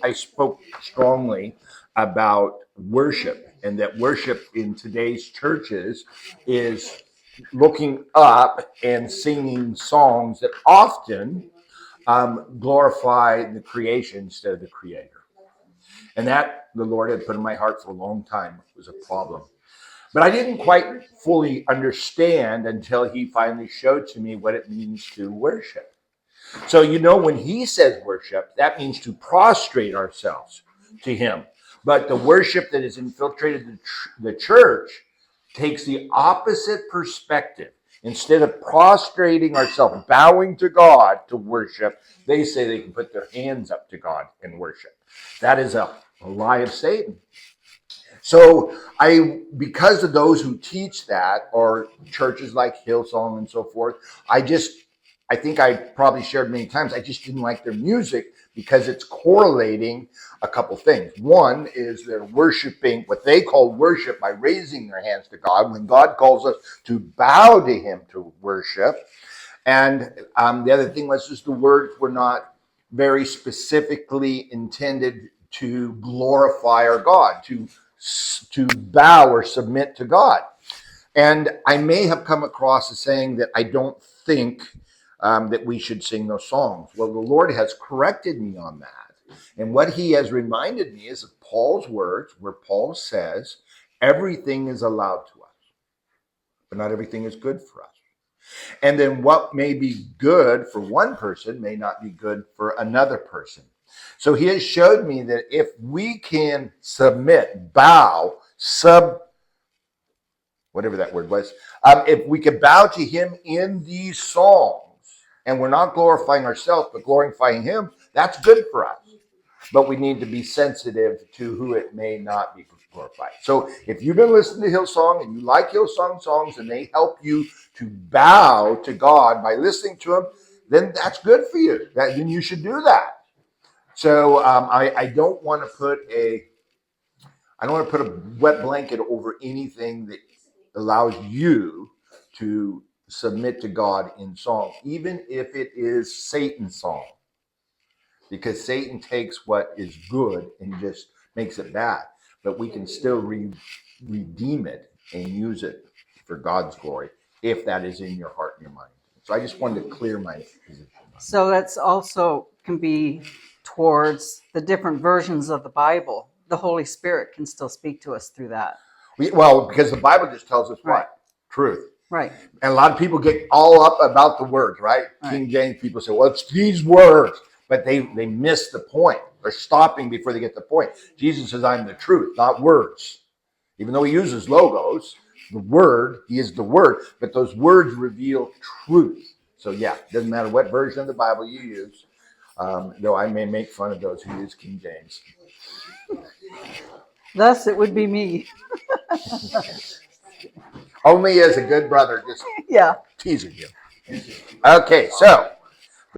I spoke strongly about worship, and that worship in today's churches is looking up and singing songs that often glorify the creation instead of the creator. And that the Lord had put in my heart for a long time was a problem. But I didn't quite fully understand until he finally showed to me what it means to worship. So, when he says worship, that means to prostrate ourselves to him. But the worship that has infiltrated the church takes the opposite perspective. Instead of prostrating ourselves, bowing to God to worship, they say they can put their hands up to God and worship. That is a lie of Satan. So because of those who teach that, or churches like Hillsong and so forth, I think I probably shared many times, I just didn't like their music because it's correlating a couple things. One is they're worshiping what they call worship by raising their hands to God when God calls us to bow to him to worship. And the other thing was just the words were not very specifically intended to glorify our God, to bow or submit to God. And I may have come across as saying that I don't think that we should sing those songs. Well, the Lord has corrected me on that. And what he has reminded me is of Paul's words, where Paul says, everything is allowed to us, but not everything is good for us. And then what may be good for one person may not be good for another person. So he has showed me that if we can submit, bow, whatever that word was, if we can bow to him in these songs, and we're not glorifying ourselves, but glorifying him, that's good for us. But we need to be sensitive to who it may not be glorified. So if you've been listening to Hillsong and you like Hillsong songs and they help you to bow to God by listening to them, then that's good for you. Then you should do that. So I don't want to put a wet blanket over anything that allows you to submit to God in song, even if it is Satan's song, because Satan takes what is good and just makes it bad. But we can still redeem it and use it for God's glory if that is in your heart and your mind. So I just wanted to clear my position. So that's also can be towards the different versions of the Bible. The Holy Spirit can still speak to us through that. Well, because the Bible just tells us Right. what? Truth. Right. And a lot of people get all up about the words, right? King James people say, well, it's these words. But they miss the point. They're stopping before they get the point. Jesus says, I'm the truth, not words. Even though he uses logos, the word, he is the word. But those words reveal truth. So yeah, it doesn't matter what version of the Bible you use. Though I may make fun of those who use King James. Thus, it would be me. Only as a good brother, just Yeah. teasing you. Okay, so